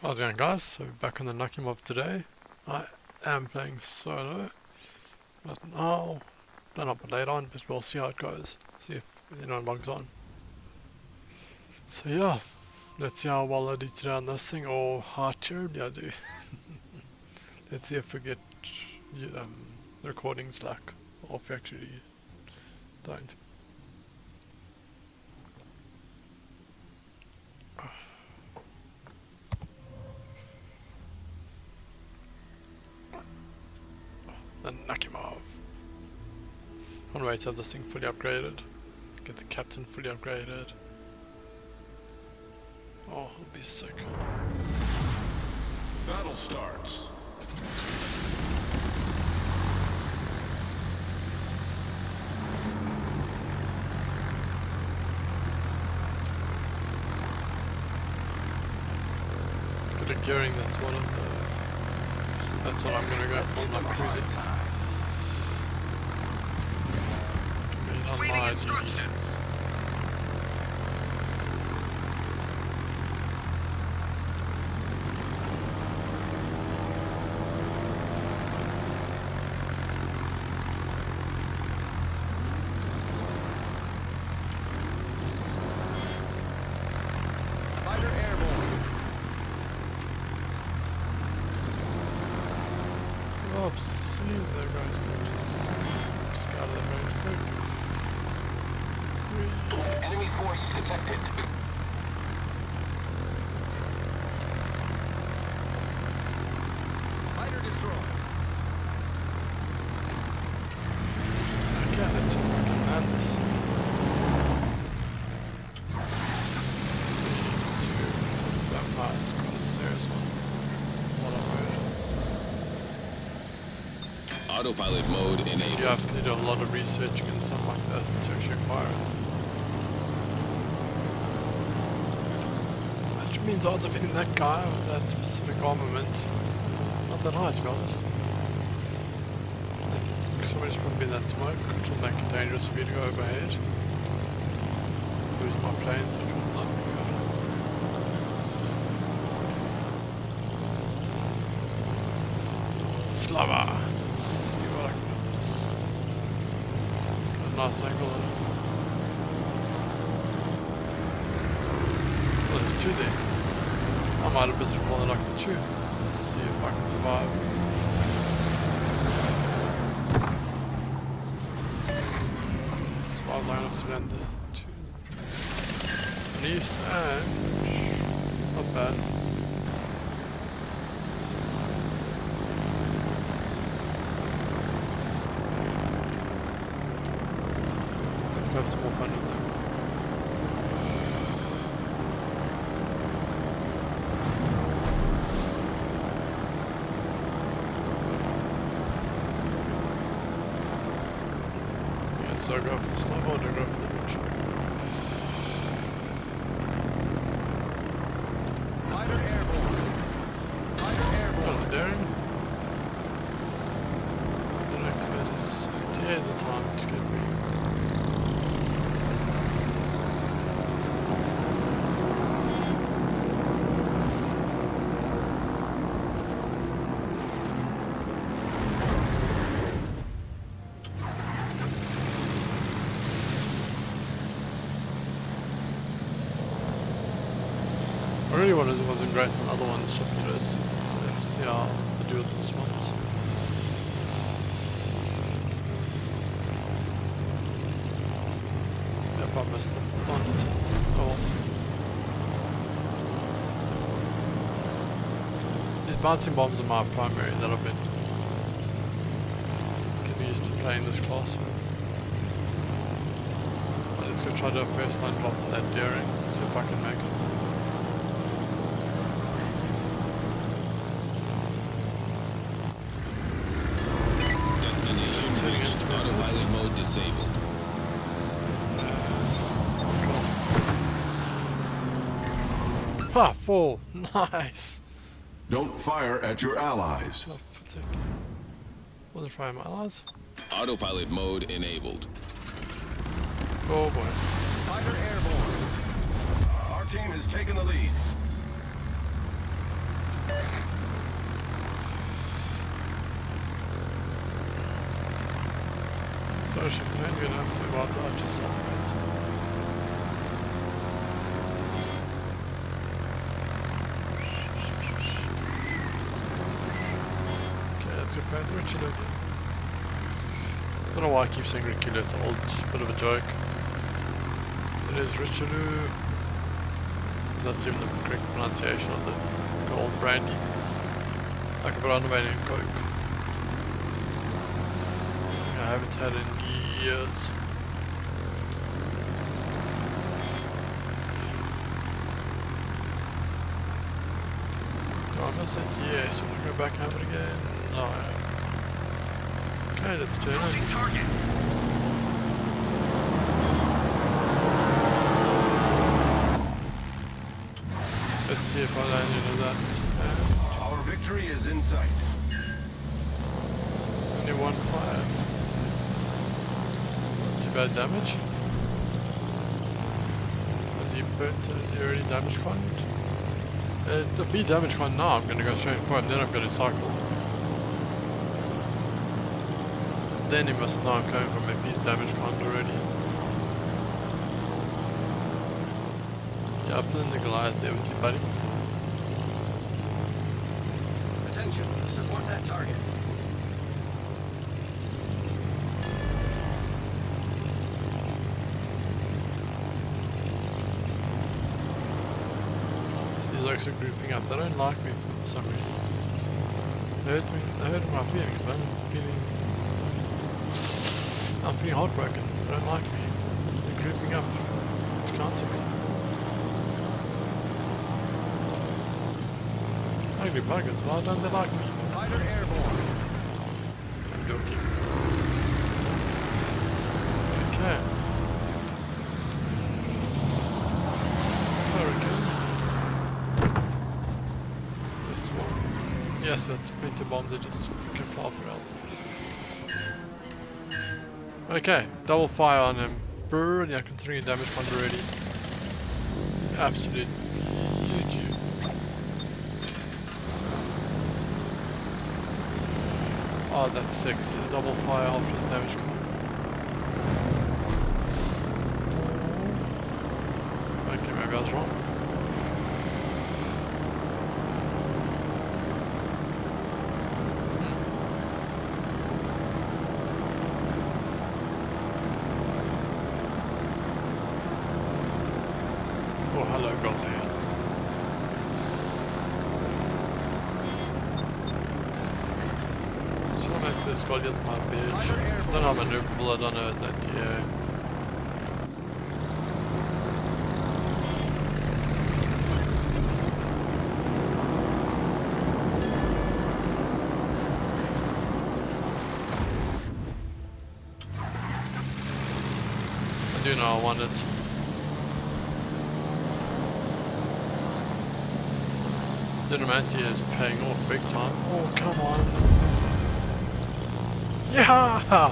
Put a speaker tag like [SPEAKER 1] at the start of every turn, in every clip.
[SPEAKER 1] How's it going, guys? So back on the Nakimov today. I am playing solo, but I'll not put late on, but we'll see how it goes. See if anyone logs on. So yeah, let's see how well I do today on this thing, or how terribly I do. Let's see if we get recordings luck, or if we actually don't. The Nakimov. I want to wait to have this thing fully upgraded. Get the captain fully upgraded. Oh, it'll be sick.
[SPEAKER 2] Battle starts.
[SPEAKER 1] Good at gearing, that's what I'm gonna go for, not cruising. On my GG.
[SPEAKER 3] Fighter airborne.
[SPEAKER 1] Oh, I've seen there guys, just got out of that range quick.
[SPEAKER 3] Enemy force detected. Fighter destroyed.
[SPEAKER 1] Okay, let's see if I can land this. 3, 2, that it's quite a serious one. What I'm
[SPEAKER 4] Autopilot mode enabled.
[SPEAKER 1] You have to do a lot of researching and stuff like that to actually acquire it. Which means odds of hitting that guy with that specific armament, not that high to be honest. Somebody's probably in that smoke, which will make it dangerous for you to go overhead. Lose my planes, which will not be good. Slava! Let's see what I can do with this. Got a nice angle on it. Well, there's two there. I might have visited more than I can chew. Let's see if I can survive. Survive long enough to land the two. Nice and not bad. Let's go have some more fun with them. So I go for the slow or do I go for the bridge?
[SPEAKER 3] Fighter airborne. Fighter airborne.
[SPEAKER 1] Oh, daring. Don't activate his TA's a time to get me. I really wasn't great on other ones, torpedoes. Let's see how I do with this one. Yep, I missed them. Darn it. Oh well. These bouncing bombs are my primary that I've been getting used to playing this class with. But let's go try to do a first line drop with that daring, see if I can make it.
[SPEAKER 4] Destination reached. Autopilot mode disabled.
[SPEAKER 1] Ha! Full! Nice!
[SPEAKER 2] Don't fire at your allies.
[SPEAKER 1] Oh, fatigue. Was it fire my allies?
[SPEAKER 4] Autopilot mode enabled.
[SPEAKER 1] Oh boy.
[SPEAKER 3] Fighter airborne.
[SPEAKER 2] Our team has taken the lead.
[SPEAKER 1] So Champagne, you're gonna have to wipe out yourself, mate. Okay, let's go paint Richelieu. Don't know why I keep saying Richelieu, it's an old bit of a joke. It is Richelieu. That's even the correct pronunciation of the gold brandy. Like a brown wine and Coke. I haven't had in years. Do I miss it? Yes. Will I go back and have it again? No. Okay, let's turn it. Let's see if I land into that.
[SPEAKER 3] Our victory is in sight.
[SPEAKER 1] Only one fire. Not too bad damage. Has he burnt? Has he already damage conned? If he damage con now, I'm gonna go straight for him, then I'm gonna cycle. Then he must know I'm coming from if he's damage conned already. Yeah, I'm in the Goliath there with you, buddy.
[SPEAKER 3] Attention, support that target.
[SPEAKER 1] These oaks are grouping up. They don't like me for some reason. They hurt my feelings, man. I'm feeling heartbroken. They don't like me. They're grouping up to counter me. Ugly buggers. Why don't they like me?
[SPEAKER 3] Fighter airborne.
[SPEAKER 1] I'm joking. Okay. This one. Yes, that's winter bombs are just freaking fly off rails. Okay, double fire on him. Brilliant, considering he damage one already. Absolute GG. Oh, that's sexy. The double fire after his damage con. Okay, maybe I was wrong. Oh, hello, Goliath. Should I make this Goliath my bitch? Don't have maneuverable, I don't know, it's anti-air. I do know I want it. The Romantia is paying off big time. Oh, come on. Yeah!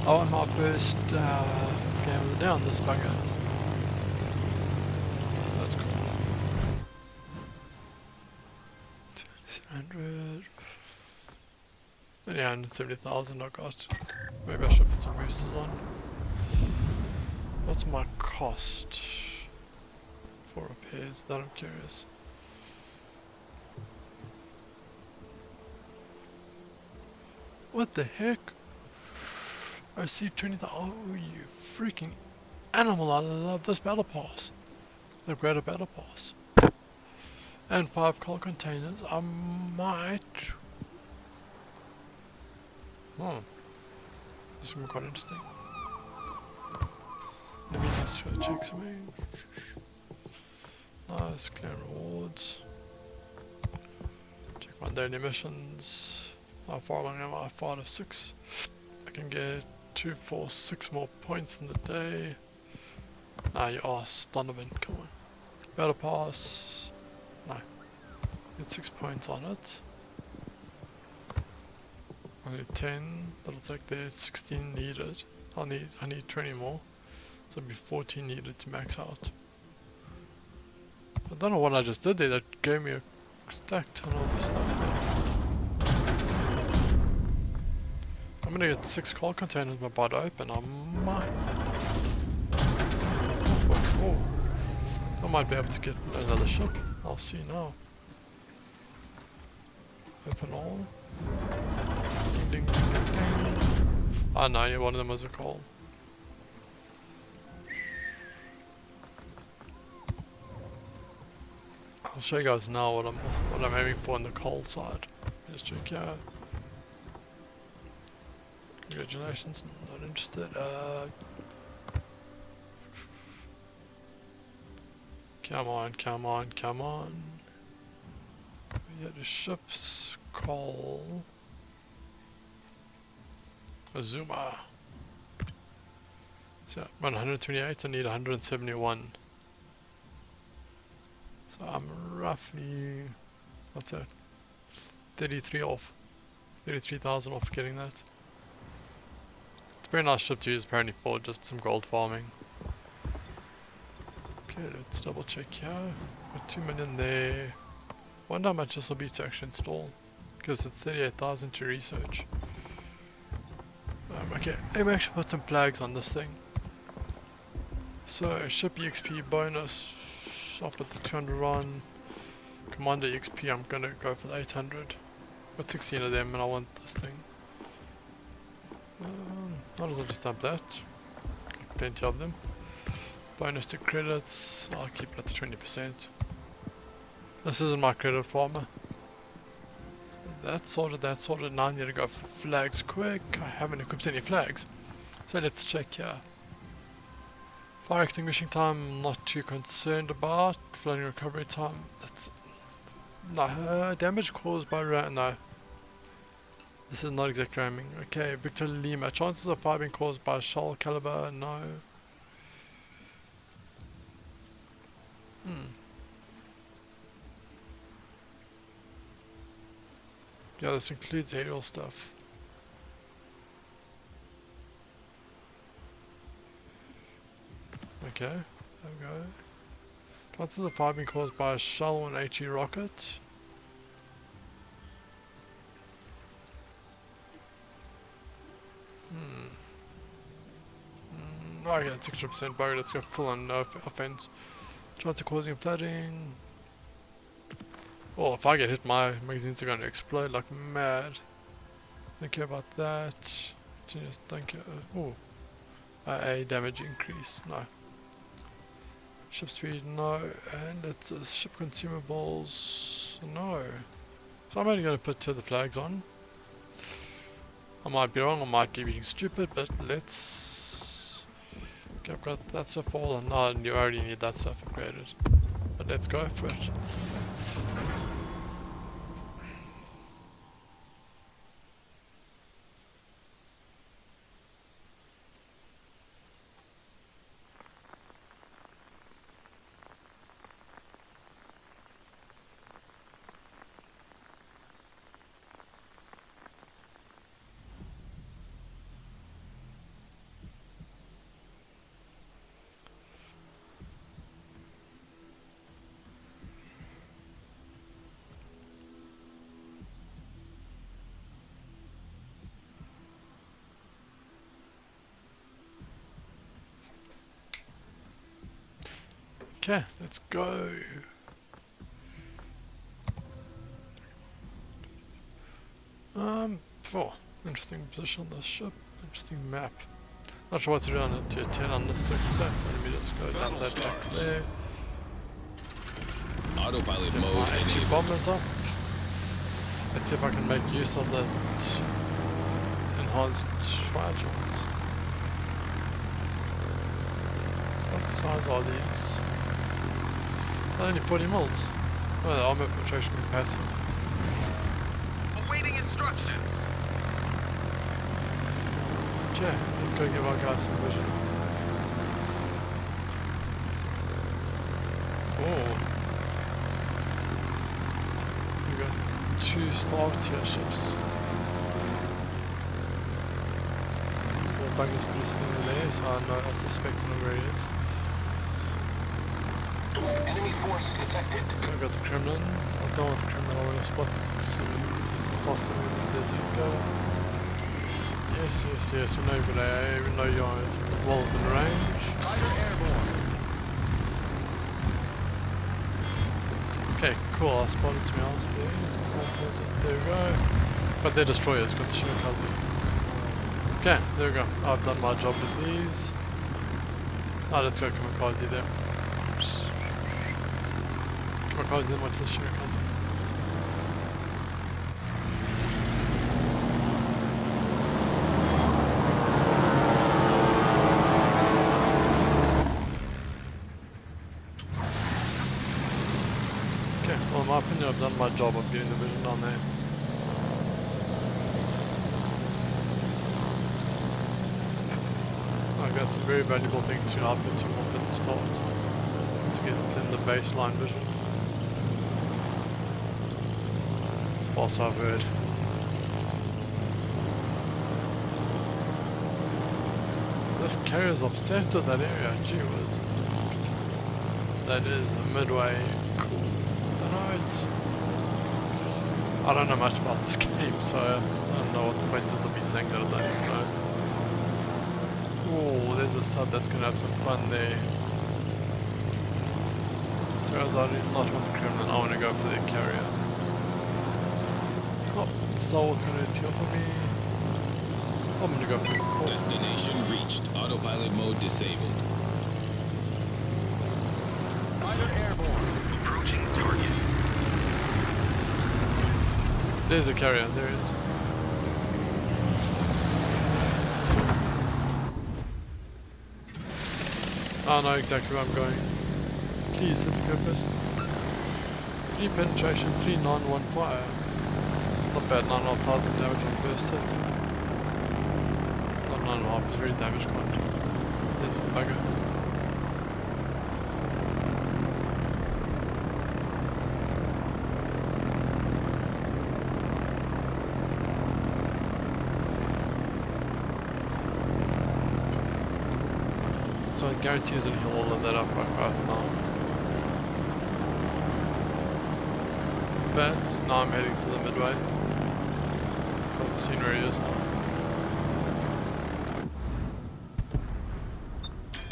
[SPEAKER 1] I won my first game of the down, this bugger. That's cool. 2,700. Yeah, 170,000 I got. Maybe I should put some boosters on. What's my cost for repairs? That I'm curious. What the heck? I received 20,000. Oh, you freaking animal. I love this battle pass. The greater battle pass. And 5 coal containers. I might. This will be quite interesting. Let me just check something. Nice, clear rewards. Check my daily missions. How far along am I? 5 of 6. I can get 2, 4, 6 more points in the day. Nah, you asked Donovan, come on. Battle pass. No. Get 6 points on it. Only 10. That'll take the 16 needed. I need 20 more. So it'll be 14 needed to max out. I don't know what I just did there. That gave me a stack ton of stuff there. I'm gonna get 6 coal containers by bot open. I might. Oh, I might be able to get another ship. I'll see now. Open all. Ding, ding, ding, ding. Ah, no, yeah, one of them was a coal. I'll show you guys now what I'm aiming for on the coal side. Just check out. Congratulations, not interested. Come on, come on, come on. Yeah, the ships, coal. Azuma. So run 128, I need 171. So I'm roughly, what's that? 33 off. 33,000 off getting that. It's a very nice ship to use apparently for just some gold farming. Okay, let's double check here. Got 2 million there. Wonder how much this will be to actually install. Because it's 38,000 to research. Okay, let me actually put some flags on this thing. So, ship EXP bonus. I'll put the 200 on. Commander EXP, I'm gonna go for the 800. Got 16 of them and I want this thing. Might as well just dump that. Got plenty of them. Bonus to credits, I'll keep it at 20%. This isn't my credit farmer. So that's sorted, now I need to go for flags quick. I haven't equipped any flags. So let's check here. Fire extinguishing time, not too concerned about. Floating recovery time, that's... No, damage caused by no. This is not exact ramming. Okay, Victor Lima, chances of fire being caused by shell caliber, no. Yeah, this includes aerial stuff. Okay, there we go. Chances of fire being caused by a shell or an HE rocket. Okay, 60% bugger, let's go full on no offense. Chance of causing flooding. Oh, if I get hit, my magazines are going to explode like mad. Don't care about that. Just don't care. Oh, a damage increase. No. Ship speed, no. And it's ship consumables, no. So I'm only going to put 2 of the flags on. I might be wrong, I might be being stupid, but let's... Okay, I've got that stuff all, and no, you already need that stuff upgraded. But let's go for it. Okay, let's go. Interesting position on this ship, interesting map. Not sure what to do on a tier 10 on this circumstance, so let me just go down that back there.
[SPEAKER 4] Autopilot
[SPEAKER 1] Get
[SPEAKER 4] mode
[SPEAKER 1] my HE
[SPEAKER 4] enabled.
[SPEAKER 1] bombers up. Let's see if I can make use of the enhanced fire chance. What size are these? Only 40 mils. Oh, the armor penetration capacity.
[SPEAKER 3] Awaiting instructions.
[SPEAKER 1] Okay, let's go give our guys some vision. Oh. We got 2 star tier ships. So the bug is pretty still there, so I suspect I know where he is.
[SPEAKER 3] Enemy force detected.
[SPEAKER 1] I got the Kremlin. I don't want the Kremlin, I want to spot the faster movements as you go. Yes, we know you're there, we know you're well within range.
[SPEAKER 3] Fighter airborne.
[SPEAKER 1] Okay, cool, I spotted some else there. There we go. But they're destroyers, got the Shimakaze. Okay, there we go. I've done my job with these. Oh, let's go Kamikaze there. Kamikaze then went to the Shimakaze. Okay, well in my opinion I've done my job of getting the vision down there. I got some very valuable things to output to off at the start to get within the baseline vision. Also I've heard. So this carrier's obsessed with that area, gee whiz. That is the Midway. Cool. I don't know much about this game, so I don't know what the painters will be saying that I don't know. Oh, there's a sub that's going to have some fun there. So as I do not want the Kremlin, I want to go for the carrier. Oh, Star Wars going to teal for me. I'm going to go for the core.
[SPEAKER 4] Destination reached. Autopilot mode disabled.
[SPEAKER 3] Fighter airborne. Approaching target.
[SPEAKER 1] There's a carrier, there it is. I know exactly where I'm going. Please let me go first. 3 penetration, 391 fire. Not bad, 9,500 damage on first hit. Not 9.5, it's very damage content. There's a bugger. So I guarantee he's gonna heal all of that up right now. But now I'm heading for the Midway. So I've seen where he is now.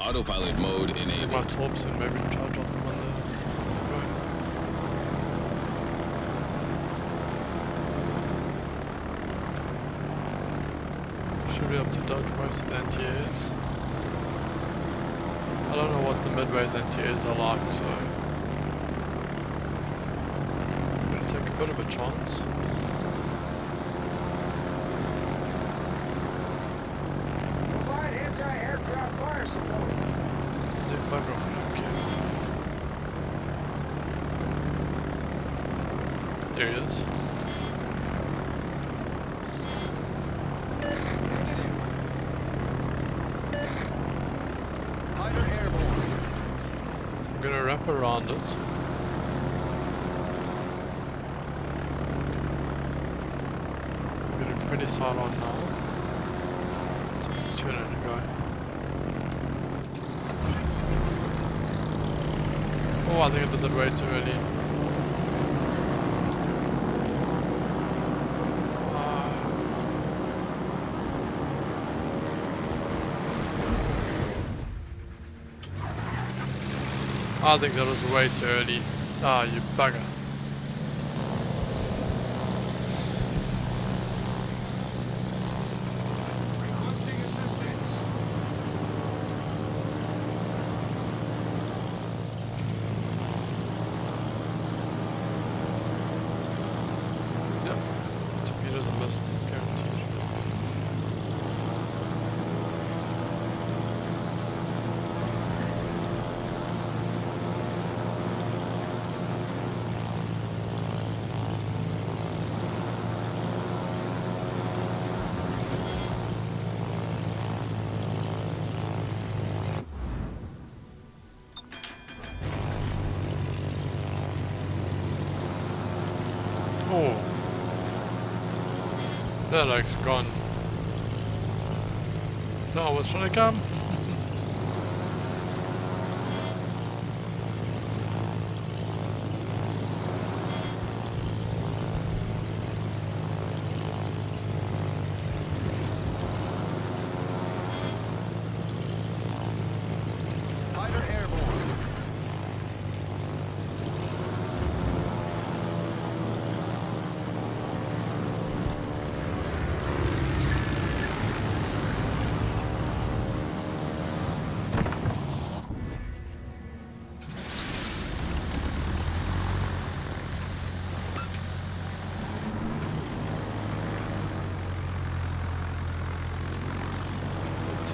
[SPEAKER 4] Autopilot mode
[SPEAKER 1] Get my
[SPEAKER 4] enabled.
[SPEAKER 1] torps and maybe charge off them on the Midway. Should be able to dodge most of the anti-airs. I don't know what the Midway's anti-airs are like, so I'm going to take a bit of a chance.
[SPEAKER 3] Provide anti-aircraft fire support.
[SPEAKER 1] Take bugger off now, okay. There he is.
[SPEAKER 3] Fighter airborne.
[SPEAKER 1] I'm going to wrap around it. I'm going to put his side on now. So let's turn it and go. Oh, I think I did that way too early. I think that was way too early. Ah, you bugger.
[SPEAKER 3] Requesting assistance.
[SPEAKER 1] Yep. Torpedoes are missed, guaranteed. Oh. That like's gone. That was trying to come.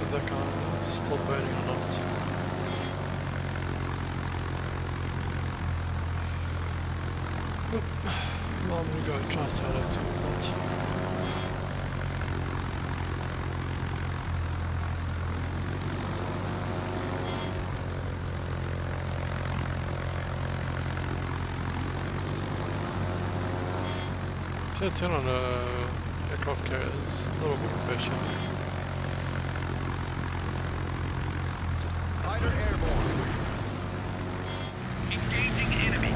[SPEAKER 1] if that car is still burning or not. Oop. Well, I'm gonna go and try to out some what. Tier 10 on a aircraft carrier is a little bit pressure.
[SPEAKER 3] Fighter airborne. Engaging enemy.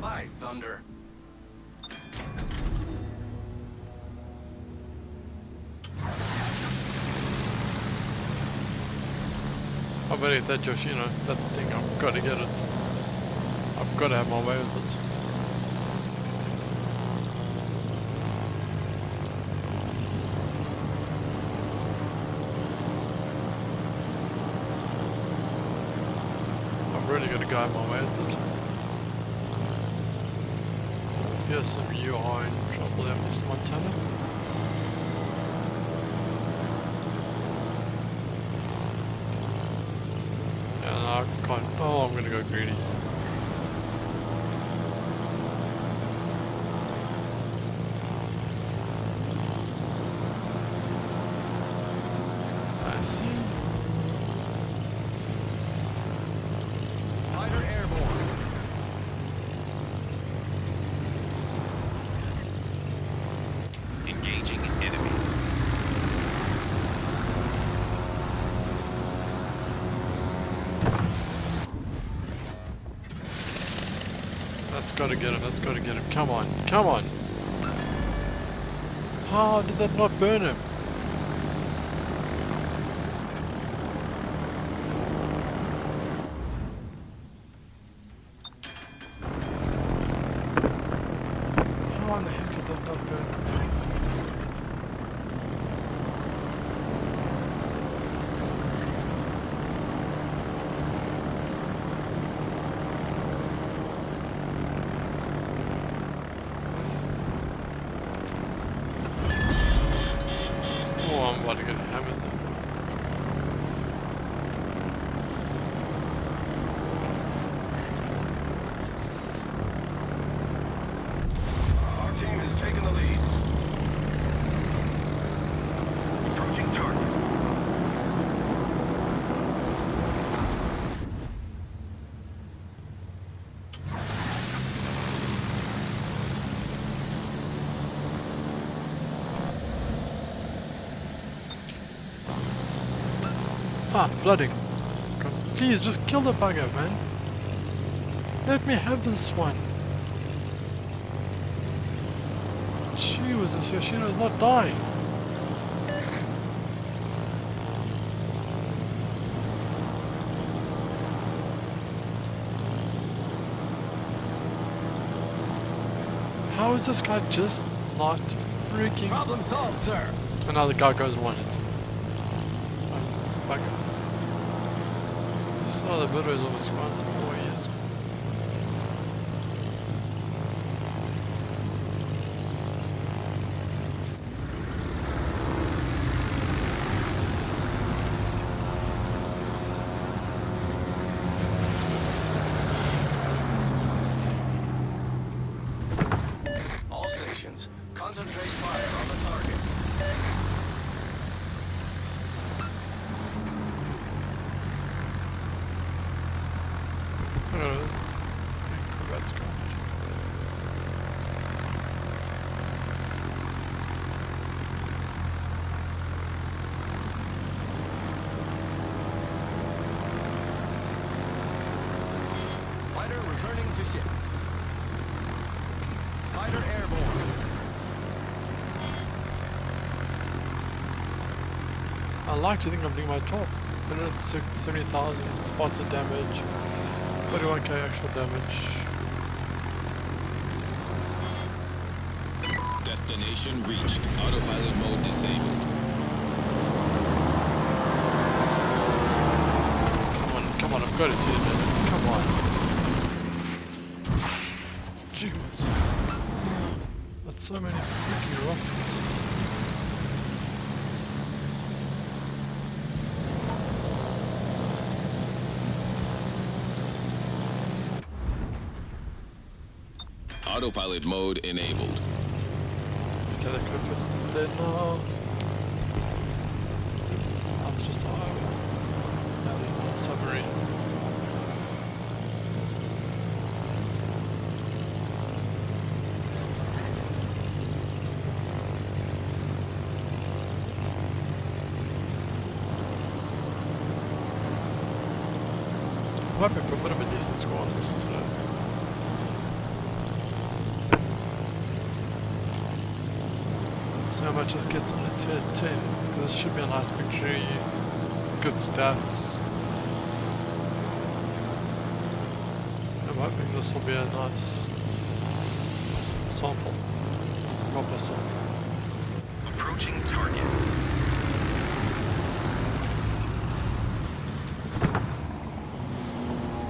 [SPEAKER 3] By thunder.
[SPEAKER 1] I better get that Yoshino, that thing, I've got to get it. I've got to have my way with it. I've really got to go have my way with it. Here's some UI in trouble there, Mr. Montana. I can't. Oh, I'm gonna go greedy. I see.
[SPEAKER 3] Fighter airborne. Engaging enemy.
[SPEAKER 1] That's gotta get him, that's gotta get him. Come on, come on! How did that not burn him? How in the heck did that not burn him? Oh, I'm about to get hammered then.
[SPEAKER 3] Our team has taken the lead. Approaching target.
[SPEAKER 1] Ah, flooding. God, please, just kill the bugger, man. Let me have this one. Gee whiz, this Yoshino is not dying. How is this guy just not freaking...
[SPEAKER 3] Problem solved, sir.
[SPEAKER 1] Another guy goes and won it. Bugger. So the builder is almost gone. Oh, he is.
[SPEAKER 3] All stations, concentrate fire on the target.
[SPEAKER 1] That's gone.
[SPEAKER 3] Fighter returning to ship. Fighter airborne.
[SPEAKER 1] I like to think I'm doing my job. 170,000 spots of damage, 31k actual damage.
[SPEAKER 4] Destination reached. Autopilot mode disabled.
[SPEAKER 1] Come on. Gotta see it. Come on. Jeez. That's so many freaking rockets.
[SPEAKER 4] Autopilot mode enabled.
[SPEAKER 1] Okay, the Clifford is dead now. That's just a highway. Now the submarine. I'm hoping for a bit of a decent score on this today. Let's see how much this gets on a tier 10, because this should be a nice victory, good stats. I'm hoping this will be a nice sample, proper sample.
[SPEAKER 3] Approaching target.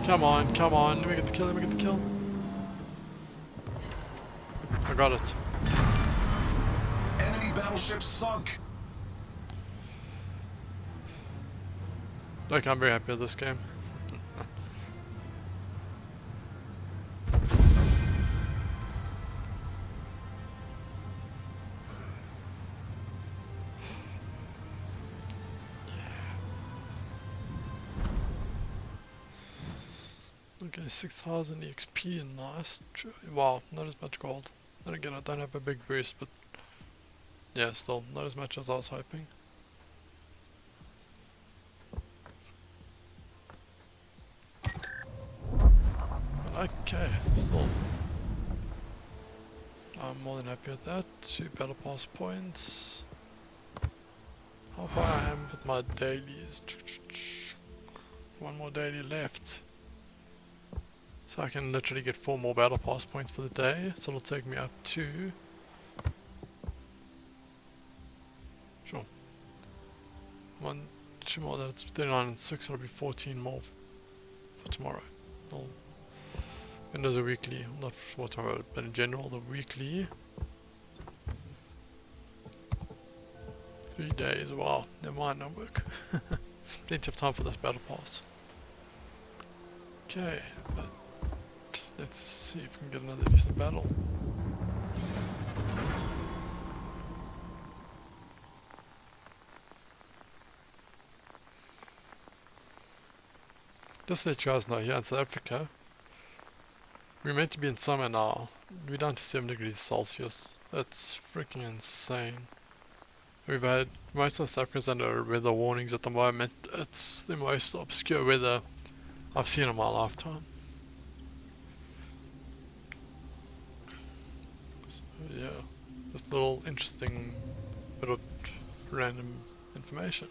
[SPEAKER 1] Come on, let me get the kill, I got it.
[SPEAKER 2] Enemy battleship sunk.
[SPEAKER 1] Look, I'm very happy with this game. Okay, 6,000 EXP, nice. Wow, not as much gold. Then again, I don't have a big boost, but yeah, still not as much as I was hoping. But okay, still. I'm more than happy with that. 2 battle pass points. How far I am with my dailies. One more daily left. So I can literally get 4 more battle pass points for the day. So it'll take me up to... Sure. 1, 2 more, that's 39 and 6, it'll be 14 more for tomorrow. Windows are weekly, not for tomorrow, but in general, the weekly. 3 days, wow, they might not work. Plenty of time for this battle pass. Okay, but let's see if we can get another decent battle. Just to let you guys know, here in South Africa, we're meant to be in summer now. We're down to 7 degrees Celsius. That's freaking insane. We've had most of South Africa's under weather warnings at the moment. It's the most obscure weather I've seen in my lifetime. So yeah, just a little interesting bit of random information.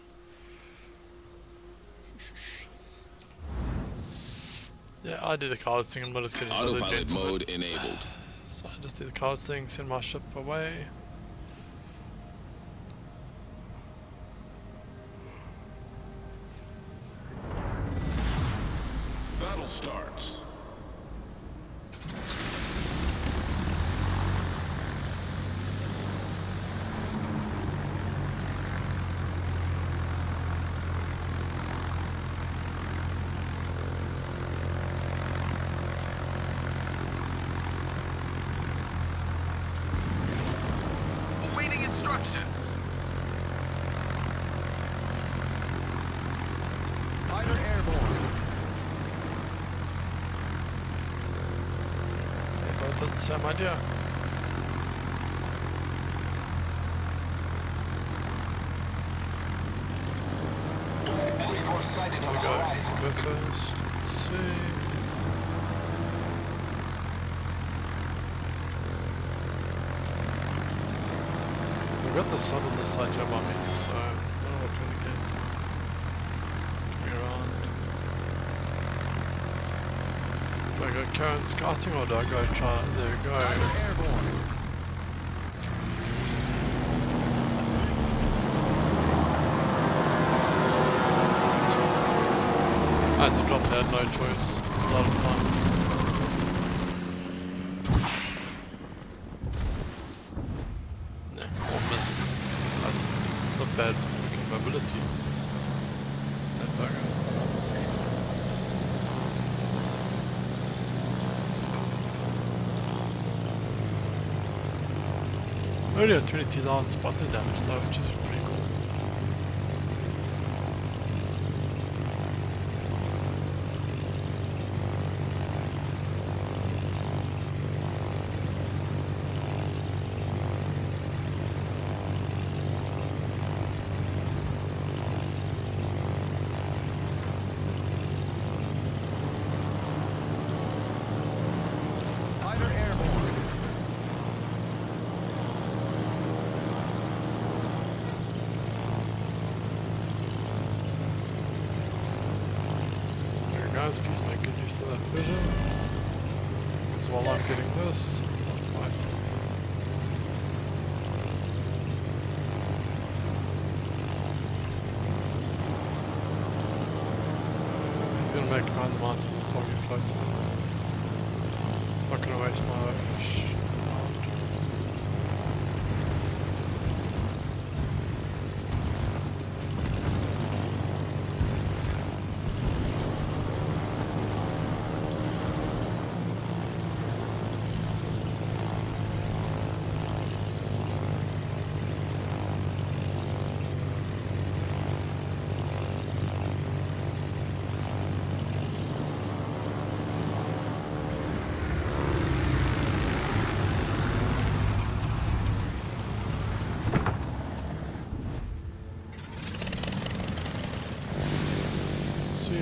[SPEAKER 1] Yeah, I do the cards thing, I'm not as good as other
[SPEAKER 4] Autopilot
[SPEAKER 1] gentlemen.
[SPEAKER 4] mode enabled.
[SPEAKER 1] So I just do the cards thing, send my ship away.
[SPEAKER 2] Battle starts.
[SPEAKER 3] Awaiting instructions. Fighter airborne.
[SPEAKER 1] If I did the same idea.
[SPEAKER 3] Enemy force sighted on the
[SPEAKER 1] Go
[SPEAKER 3] horizon.
[SPEAKER 1] first. Let's see. We've got the sun on this side jump on me, so I don't know what we're gonna get. Coming around. Do I go current scouting or do I go try? There we go.
[SPEAKER 3] Fighter airborne.
[SPEAKER 1] I had to drop the they had no choice a lot of the time. Yeah, or missed. Not bad fucking mobility. That bugger. Only had 22,000 spotted damage though, which is pretty cool.
[SPEAKER 3] Fighter airborne.
[SPEAKER 1] There guys, please make good use of that vision. Because while I'm getting this, I'll fight. He's gonna make behind the mountain before I get closer. Not gonna waste my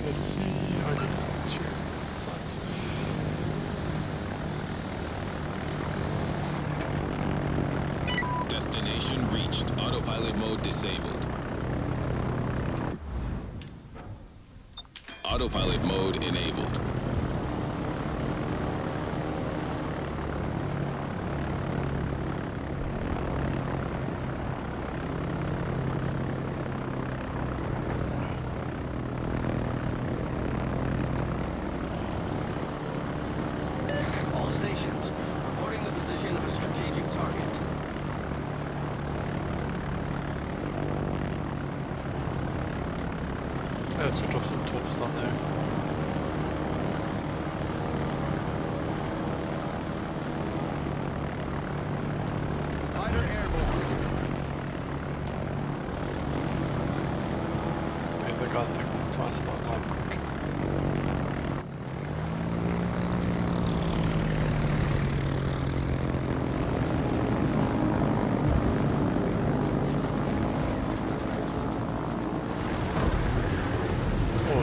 [SPEAKER 1] let's see, I need 2 sides.
[SPEAKER 4] Destination reached. Autopilot mode disabled. Autopilot mode enabled.
[SPEAKER 3] All stations, reporting the position of a strategic target.
[SPEAKER 1] Let's go drop some top stuff there.
[SPEAKER 3] Fighter airborne.
[SPEAKER 1] Maybe they got thinking twice about life quick.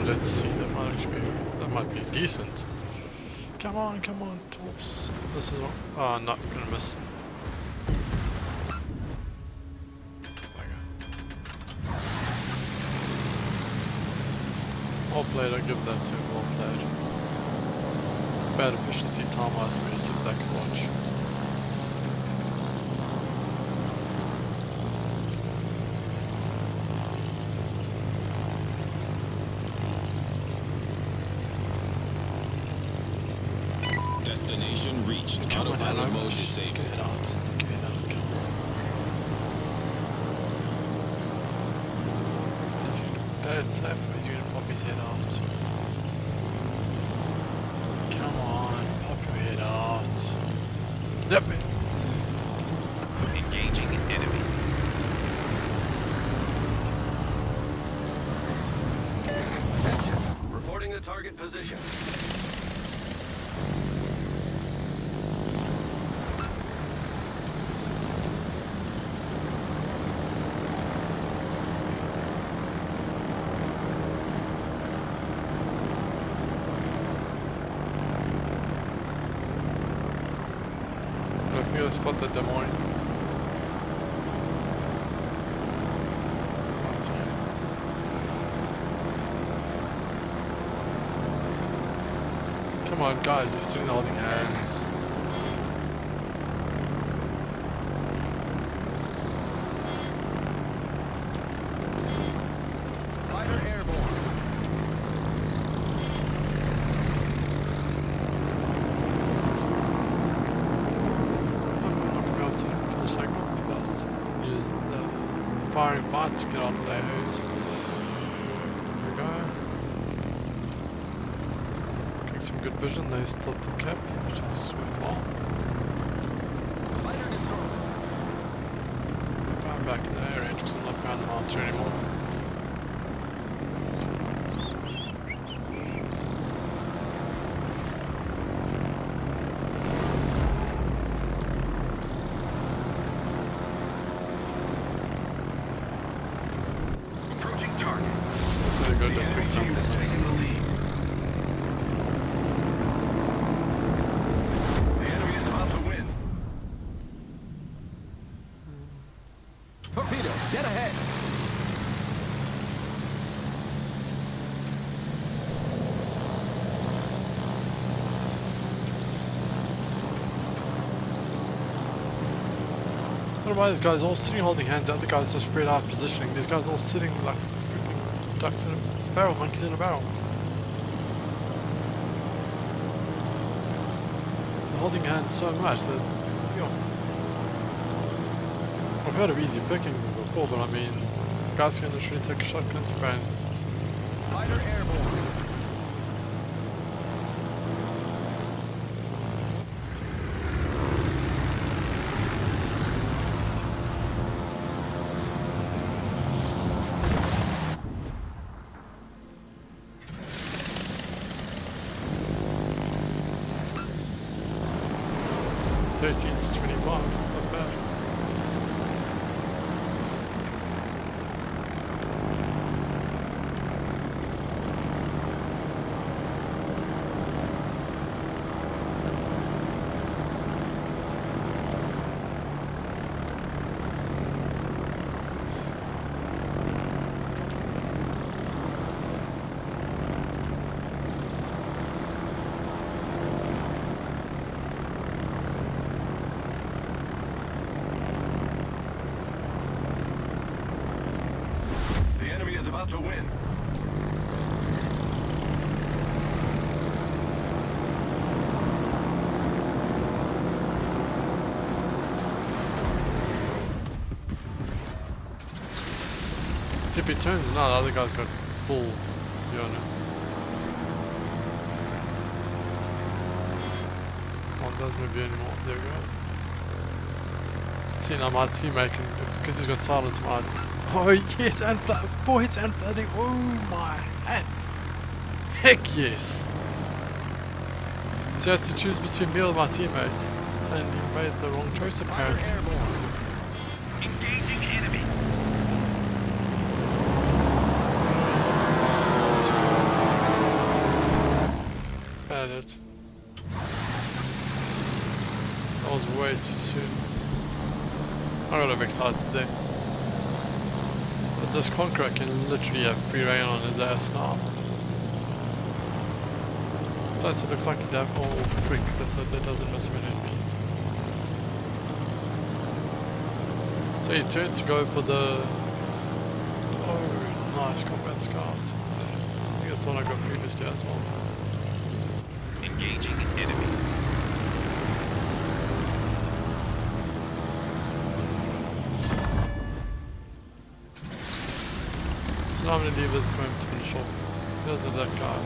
[SPEAKER 1] Let's see, that might be decent. Come on, tops. This is oh no, gonna miss. Well played, I'll give that to him, well played. Bad efficiency time wise for me to sit back and watch.
[SPEAKER 4] Destination reached.
[SPEAKER 1] Come on,
[SPEAKER 4] Autopilot mode
[SPEAKER 1] stick
[SPEAKER 4] disabled.
[SPEAKER 1] it out, stick it out, come on. He's gonna play it safe, he's gonna pop his head out. Come on, pop your head out. Yep.
[SPEAKER 5] Engaging enemy.
[SPEAKER 3] Attention, reporting the target position.
[SPEAKER 1] I think I spot the Des Moines. That's it. Come on, guys, you're still holding hands.
[SPEAKER 3] Fighter airborne.
[SPEAKER 1] use the firing fight to get on their hose. There we go. Getting some good vision, they still the cap, which is worthwhile.
[SPEAKER 3] Fighter destroyed.
[SPEAKER 1] I'm back in the area because I'm not behind the mountain anymore.
[SPEAKER 2] Approaching target.
[SPEAKER 1] This is a good
[SPEAKER 2] The enemy
[SPEAKER 1] big
[SPEAKER 2] team
[SPEAKER 1] jump
[SPEAKER 2] is
[SPEAKER 1] on this.
[SPEAKER 2] taking the lead. The enemy is about to win.
[SPEAKER 3] Torpedoes, dead ahead.
[SPEAKER 1] I don't know why these guys all sitting holding hands, the other guys are spread out positioning. These guys all sitting like freaking ducks in a barrel, monkeys in a barrel. They're holding hands so much that, you know, I've heard of easy pickings before, but I mean, guys can literally take a shotgun spray and
[SPEAKER 3] Fighter airborne.
[SPEAKER 1] to 25, not bad.
[SPEAKER 2] The enemy is about to win.
[SPEAKER 1] See if he turns now, the other guy's got full Fiona. One doesn't move anymore. There we go. See now my teammate can, because he's got silence mode. Oh yes, and four hits and flooding. Oh my hat. Heck yes. So he had to choose between me and my teammate, and he made the wrong choice
[SPEAKER 3] Fighter
[SPEAKER 1] apparently.
[SPEAKER 3] airborne.
[SPEAKER 2] Engaging enemy.
[SPEAKER 1] Bad hit. That was way too soon. I got a big tight today. But this Conqueror can literally have free reign on his ass now. Plus it looks like he damn freak, that's what that doesn't miss him an enemy. So he turned to go for the nice combat scout. I think that's one I got previously as well.
[SPEAKER 2] Engaging enemy.
[SPEAKER 1] So now I'm gonna leave it for him to finish off. He doesn't have that guy.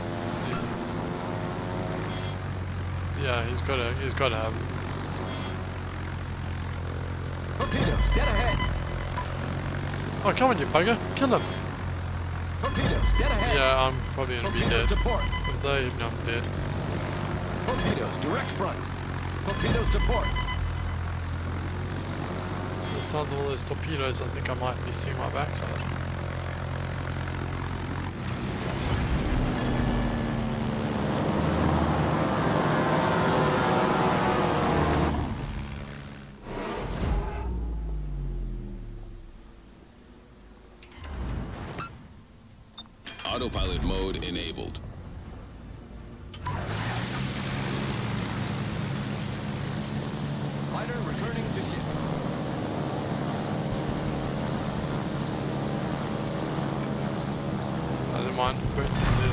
[SPEAKER 1] Yeah, he's gotta have it.
[SPEAKER 3] Torpedoes, dead ahead.
[SPEAKER 1] Oh come on you bugger, kill him!
[SPEAKER 3] Torpedoes, dead ahead.
[SPEAKER 1] Yeah, I'm probably gonna be
[SPEAKER 3] Torpedoes
[SPEAKER 1] dead.
[SPEAKER 3] to port.
[SPEAKER 1] If they hit me, I'm dead.
[SPEAKER 3] Torpedoes, direct front. Torpedoes to port.
[SPEAKER 1] The sounds of all those torpedoes, I think I might be seeing my backside.
[SPEAKER 4] Autopilot mode enabled.
[SPEAKER 3] Fighter returning to ship.
[SPEAKER 1] I don't mind, burnt into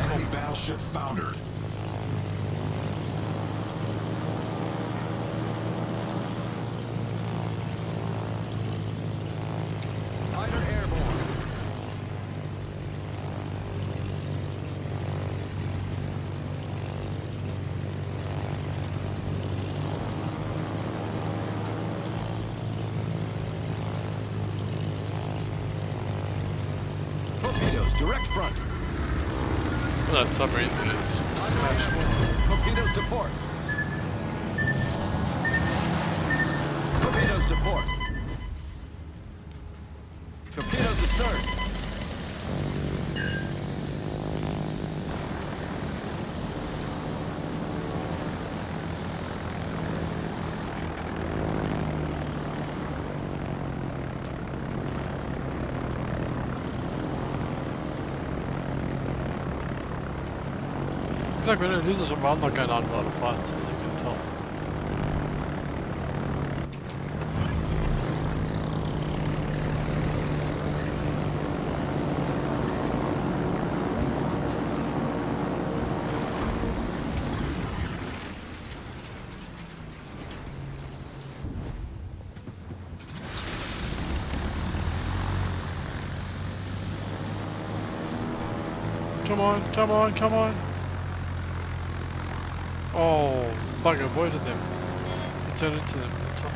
[SPEAKER 2] Enemy battleship foundered.
[SPEAKER 3] Attack front.
[SPEAKER 1] Well, that submarine thing is
[SPEAKER 3] Torpedoes to port. Torpedoes to port. Torpedoes astern.
[SPEAKER 1] exactly. This is what I'm not going on a lot of fights, as you can tell. Come on, come on, come on. Oh, bug avoided them. I turned into them at the time.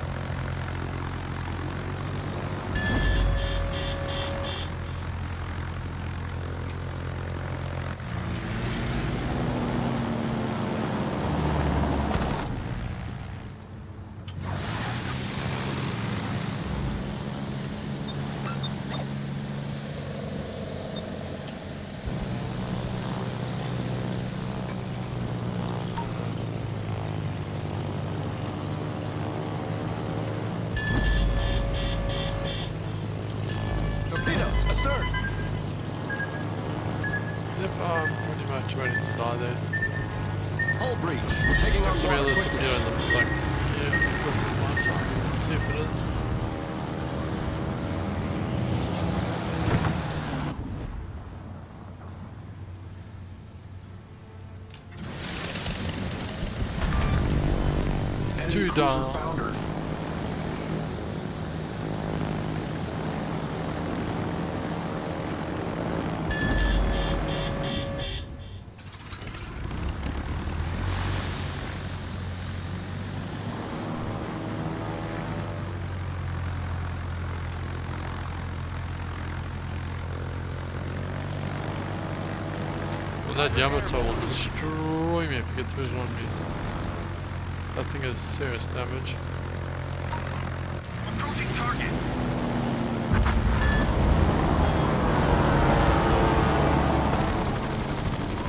[SPEAKER 3] Torpedoes astern.
[SPEAKER 1] Yep, I'm pretty much ready to die there.
[SPEAKER 3] Hull breach. We're taking on
[SPEAKER 1] Some
[SPEAKER 3] water
[SPEAKER 1] others
[SPEAKER 3] quickly.
[SPEAKER 1] appear in them. It's like, yeah, this is my time. Let's see if it is.
[SPEAKER 2] Enemy
[SPEAKER 1] Two
[SPEAKER 2] cruiser
[SPEAKER 1] down.
[SPEAKER 2] foundered.
[SPEAKER 1] Well, that Yamato will destroy me if it gets vision on me. That thing is serious damage.
[SPEAKER 2] Approaching target.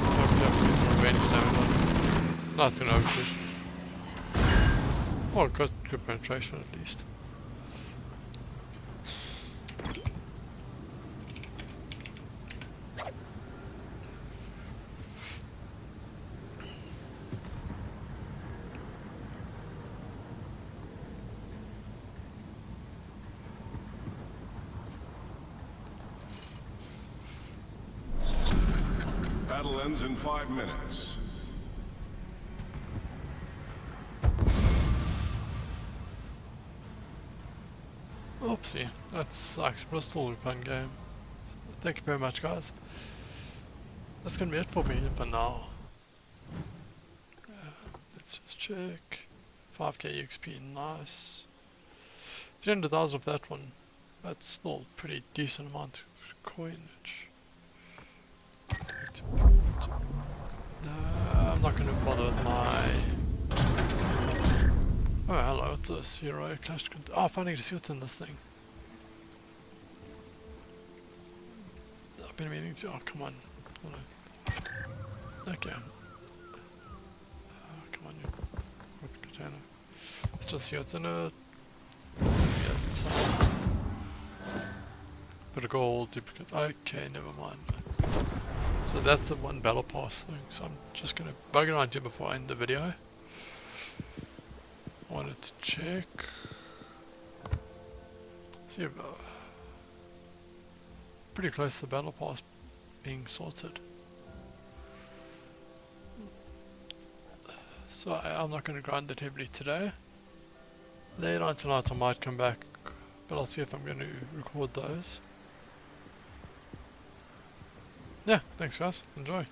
[SPEAKER 1] Let's hope Japanese some revenge damage on it. No, it's gonna overshoot. Oh, got good penetration at least.
[SPEAKER 5] Battle ends in 5 minutes.
[SPEAKER 1] Oopsie, that sucks, but it's still a fun game. Thank you very much, guys. That's gonna be it for me for now. Let's just check. 5k XP, nice. 300,000 of that one. That's still a pretty decent amount of coinage. I'm not gonna bother with my... Oh, hello, it's a Zero Clash. Oh, finally to see what's in this thing. I've been meaning to. Oh, come on. Okay. Come on, you container. Let's just see what's in it. Get bit of gold, duplicate. Okay, never mind. So that's a one battle pass thing. So I'm just gonna bug around here before I end the video. I wanted to check. See if pretty close to the battle pass being sorted. So I'm not going to grind it heavily today. Later on tonight I might come back, but I'll see if I'm going to record those. Yeah, thanks guys, enjoy.